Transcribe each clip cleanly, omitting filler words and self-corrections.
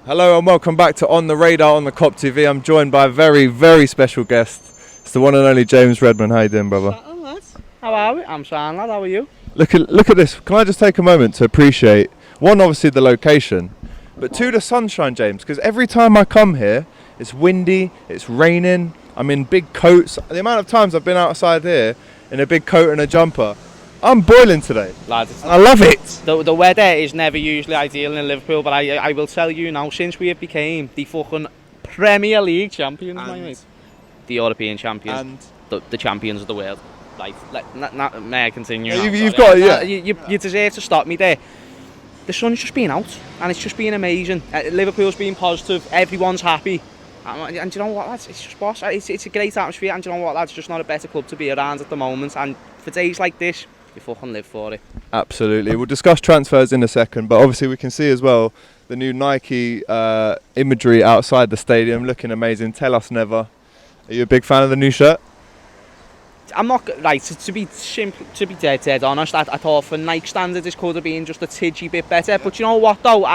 Hello and welcome back to On The Radar on the Kop TV. I'm joined by a very, very special guest. It's the one and only James Redmond. How you doing, brother? How are we? I'm Sarr, lad. How are you? Look at this. Can I just take a moment to appreciate, one, obviously the location, but two, the sunshine, James, because every time I come here, it's windy, it's raining, I'm in big coats. The amount of times I've been outside here in a big coat and a jumper, I'm boiling today. Lads, I love it. The weather is never usually ideal in Liverpool, but I will tell you now, since we have became the fucking Premier League champions, my mate, the European champions, and the champions of the world. Like, may I continue? You deserve to stop me there. The sun's just been out, and it's just been amazing. Liverpool's been positive. Everyone's happy. And you know what, lads? It's just boss. It's a great atmosphere, and you know what, lads? It's just not a better club to be around at the moment. And for days like this, you fucking live for it. Absolutely. We'll discuss transfers in a second, but obviously we can see as well the new Nike imagery outside the stadium, looking amazing. Tell us never. Are you a big fan of the new shirt? I'm not right to be dead honest. I thought for Nike standards this could have been just a tidgy bit better. But you know what though,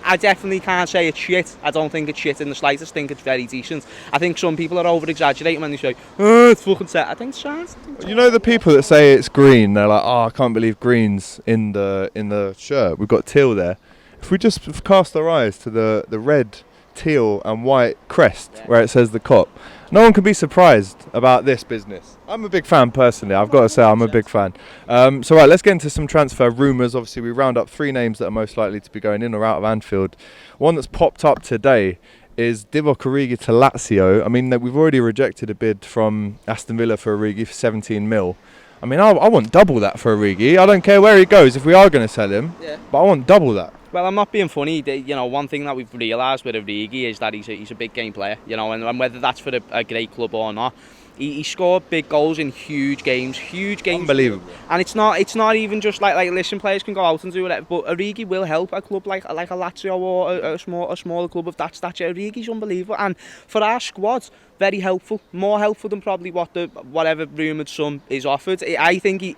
I definitely can't say it's shit. I don't think it's shit in the slightest. I think it's very decent. I think some people are over exaggerating when they say, "Oh, it's fucking set." I think it's shit. You know the people that say it's green, they're like, "Oh, I can't believe green's in the shirt. We've got teal there." If we just cast our eyes to the red, teal and white crest where it says the Kop, no one can be surprised about this business. I'm a big fan personally. I've got to say I'm a big fan. So right, let's get into some transfer rumours. Obviously, we round up 3 names that are most likely to be going in or out of Anfield. One that's popped up today is Origi to Lazio. I mean, we've already rejected a bid from Aston Villa for Origi for 17 mil. I mean, I want double that for Origi. I don't care where he goes if we are going to sell him, but I want double that. Well, I'm not being funny. You know, one thing that we've realised with Origi is that he's a big game player. You know, and whether that's for a great club or not, he scored big goals in huge games. Unbelievable. And it's not even just like listen, players can go out and do whatever, but Origi will help a club like a Lazio or a smaller club of that stature. Origi's unbelievable, and for our squad, very helpful. More helpful than probably whatever rumoured sum is offered. I think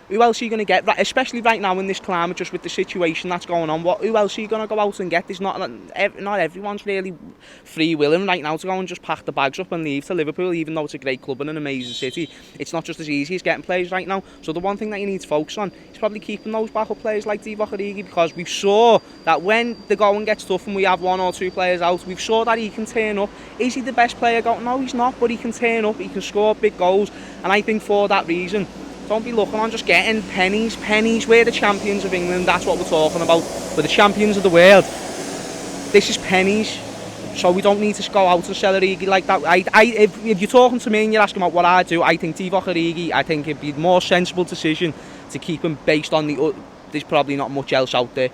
who else are you going to get? Especially right now in this climate, just with the situation that's going on. Who else are you going to go out and get? There's not everyone's really free willing right now to go and just pack the bags up and leave to Liverpool, even though it's a great club and an amazing city. It's not just as easy as getting players right now. So the one thing that you need to focus on is probably keeping those backup players like Origi, because we saw that when the going gets tough and we have 1 or 2 players out, we've saw that he can turn up. Is he the best player going? No, he's not, but he can turn up, he can score big goals, and I think for that reason, don't be looking on just getting pennies. We're the champions of England, that's what we're talking about. We're the champions of the world. This is pennies, so we don't need to go out and sell Origi like that. If you're talking to me and you're asking about what I do, I think Origi, I think it'd be a more sensible decision to keep him based on there's probably not much else out there.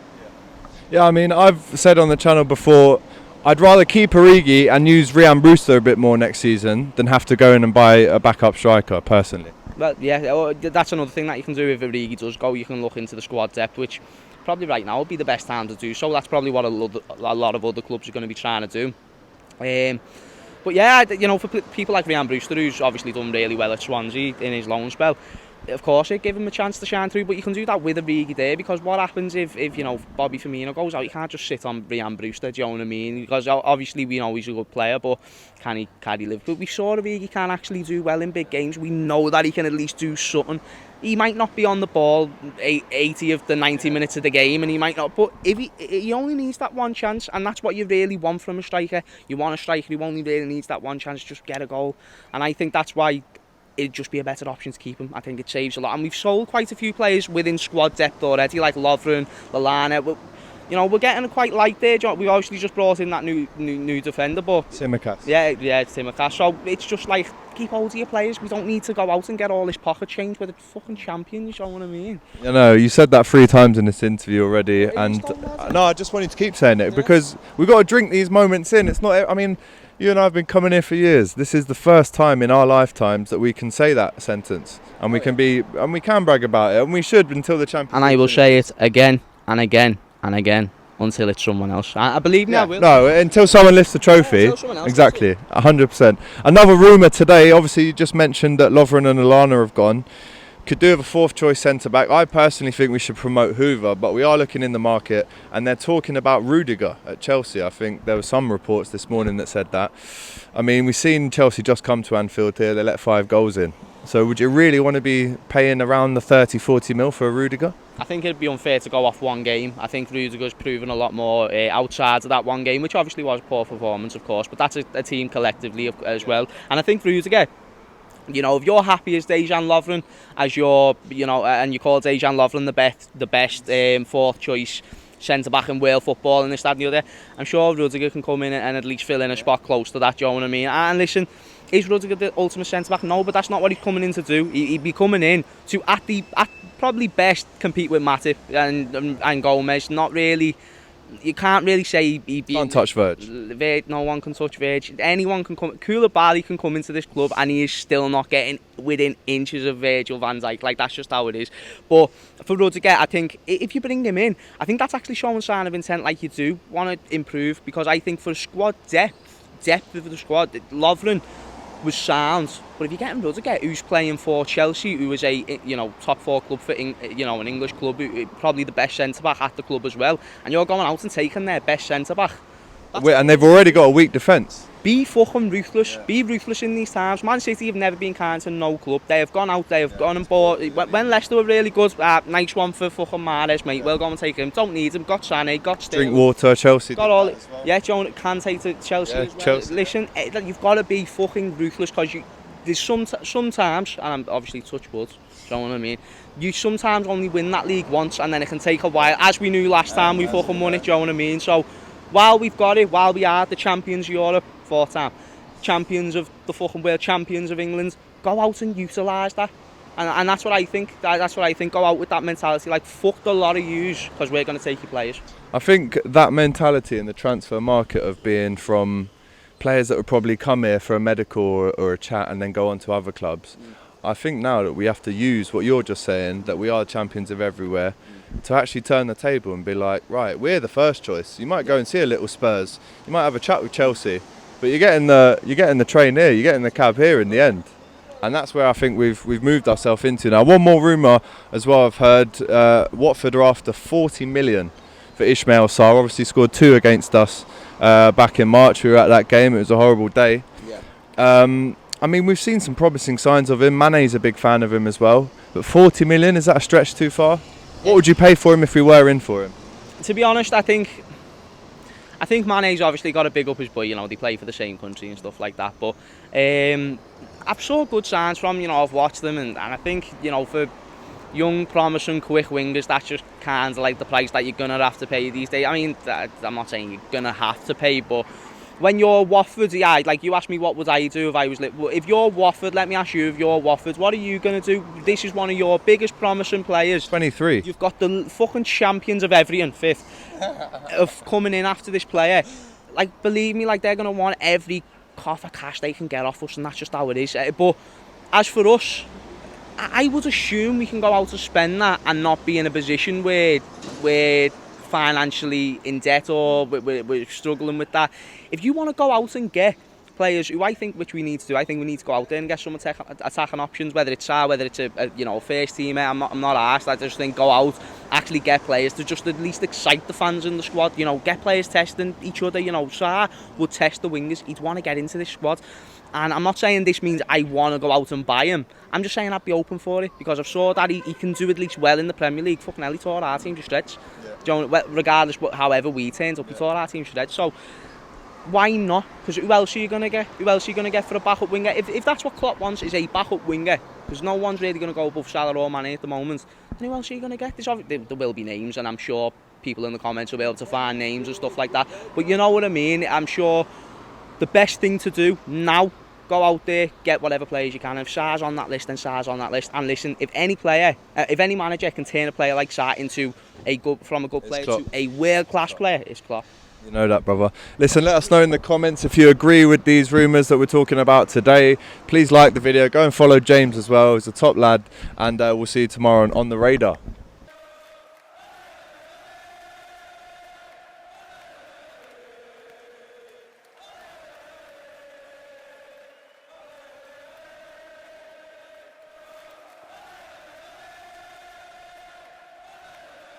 Yeah, I mean, I've said on the channel before, I'd rather keep Origi and use Ryan Brewster a bit more next season than have to go in and buy a backup striker, personally. Well, yeah, that's another thing that you can do if Origi does go. You can look into the squad depth, which probably right now would be the best time to do so. That's probably what a lot of other clubs are going to be trying to do. But yeah, you know, for people like Ryan Brewster, who's obviously done really well at Swansea in his loan spell, of course it'd give him a chance to shine through, but you can do that with Origi there, because what happens if you know, Bobby Firmino goes out? You can't just sit on Ryan Brewster, do you know what I mean? Because obviously we know he's a good player, but can he carry Liverpool? We saw Origi can actually do well in big games. We know that he can at least do something. He might not be on the ball 80 of the 90 minutes of the game, and he might not, but if he only needs that one chance, and that's what you really want from a striker. You want a striker who only really needs that one chance, just get a goal. And I think that's why it'd just be a better option to keep him. I think it saves a lot, and we've sold quite a few players within squad depth already, like Lovren, Lallana. You know, we're getting quite light there. We've obviously just brought in that new defender, but Tsimikas. Yeah, Tsimikas. So it's just like, keep hold of your players. We don't need to go out and get all this pocket change with the fucking champions. You know what I mean? You know, you said that 3 times in this interview already, and no, I just wanted to keep saying it because we've got to drink these moments in. It's not. I mean, you and I have been coming here for years. This is the first time in our lifetimes that we can say that sentence, and we can brag about it, and we should until the champions. And I will say it again and again and again until it's someone else. I believe me, I will. No, until someone lifts the trophy. Exactly, 100%. Another rumour today, obviously you just mentioned that Lovren and Lallana have gone. could do with a fourth choice centre back. I personally think we should promote Hoover, but we are looking in the market, and they're talking about Rudiger at Chelsea. I think there were some reports this morning that said that. I mean, we've seen Chelsea just come to Anfield here. They let 5 goals in. So would you really want to be paying around the 30-40 mil for a Rudiger? I think it'd be unfair to go off one game. I think Rudiger's proven a lot more outside of that one game, which obviously was a poor performance, of course, but that's a team collectively as well. And I think Rudiger, you know, if you're happy as Dejan Lovren, as you're, you know, and you call Dejan Lovren the best fourth choice centre-back in world football and this, that and the other, I'm sure Rudiger can come in and at least fill in a spot close to that, do you know what I mean? And listen, is Rudiger the ultimate centre-back? No, but that's not what he's coming in to do. He'd be coming in to, at probably best, compete with Matip and Gomez. Not really. You can't really say he can't touch Verge. No one can touch Verge. Anyone can come. Koulibaly can come into this club and he is still not getting within inches of Virgil van Dijk. Like, that's just how it is. But for Rudiger, I think if you bring him in, I think that's actually showing a sign of intent. Like, you do want to improve, because I think for squad depth of the squad, Lovren was sound, but if you're getting Rudiger, who's playing for Chelsea, who is a top 4 club for an English club, probably the best centre back at the club as well, and you're going out and taking their best centre back, and they've already got a weak defence. Be fucking ruthless. Yeah. Be ruthless in these times. Man City have never been kind to no club. They have gone out, they have gone and bought. When Leicester were really good, nice one for fucking Mahrez, mate. We'll go and take him. Don't need him. Got Sané, got Sterling. Drinkwater, Chelsea. Got all it. Yeah, John can take to Chelsea. Yeah, as well. Chelsea. Listen, you've got to be fucking ruthless, because there's sometimes, and I'm obviously touch wood, you know what I mean? You sometimes only win that league once, and then it can take a while. As we knew last time, we fucking won it, you know what I mean? So while we've got it, while we are the champions of Europe, 4th time, champions of the fucking world, champions of England, go out and utilise that. And that's what I think. That's what I think. Go out with that mentality. Like, fuck the lot of yous, because we're going to take your players. I think that mentality in the transfer market of being from players that would probably come here for a medical or a chat and then go on to other clubs. I think now that we have to use what you're just saying, that we are champions of everywhere, to actually turn the table and be like, right, we're the first choice. You might go and see a little Spurs. You might have a chat with Chelsea. But you're getting the train here, you're getting the cab here in the end, and that's where I think we've moved ourselves into now. One more rumour as well. I've heard Watford are after 40 million for Ismail Sarr. Obviously scored 2 against us back in March. We were at that game. It was a horrible day. Yeah. I mean, we've seen some promising signs of him. Mane's a big fan of him as well. But 40 million, is that a stretch too far? What would you pay for him if we were in for him? To be honest, I think Mane's obviously got to big up his boy, they play for the same country and stuff like that, but I've saw good signs from, I've watched them, and I think, for young, promising, quick wingers, that's just kind of like the price that you're going to have to pay these days. I mean, I'm not saying you're going to have to pay, but when you're Watford, yeah, like you asked me what would I do if I was... If you're Watford, let me ask you, if you're Watford, what are you going to do? This is one of your biggest promising players. 23. You've got the fucking champions of everything, 5th, of coming in after this player. Like, believe me, like, they're going to want every cough of cash they can get off us, and that's just how it is. But as for us, I would assume we can go out and spend that and not be in a position where we're financially in debt or we're struggling with that. If you want to go out and get players who which we need to do, I think we need to go out there and get some attacking options, whether it's Sarr, whether it's a first teamer. I'm not arsed. I just think go out, actually get players to just at least excite the fans in the squad. Get players testing each other. Sarr would test the wingers. He'd want to get into this squad. And I'm not saying this means I want to go out and buy him. I'm just saying I'd be open for it, because I've saw that he can do at least well in the Premier League. Fucking hell, he tore our team to shreds. Yeah. Regardless, however we turned up, he tore our team to shreds. So why not? Because who else are you going to get? Who else are you going to get for a backup winger? If that's what Klopp wants, is a backup winger, because no one's really going to go above Salah or Mane at the moment, then who else are you going to get? There will be names, and I'm sure people in the comments will be able to find names and stuff like that. But you know what I mean? I'm sure the best thing to do now, go out there, get whatever players you can. If Sarr's on that list, then Sarr's on that list. And listen, if any manager can turn a player like Sarr into from a good player to a world-class player, it's Klopp. You know that, brother. Listen, let us know in the comments if you agree with these rumours that we're talking about today. Please like the video. Go and follow James as well. He's a top lad. And we'll see you tomorrow on The Radar.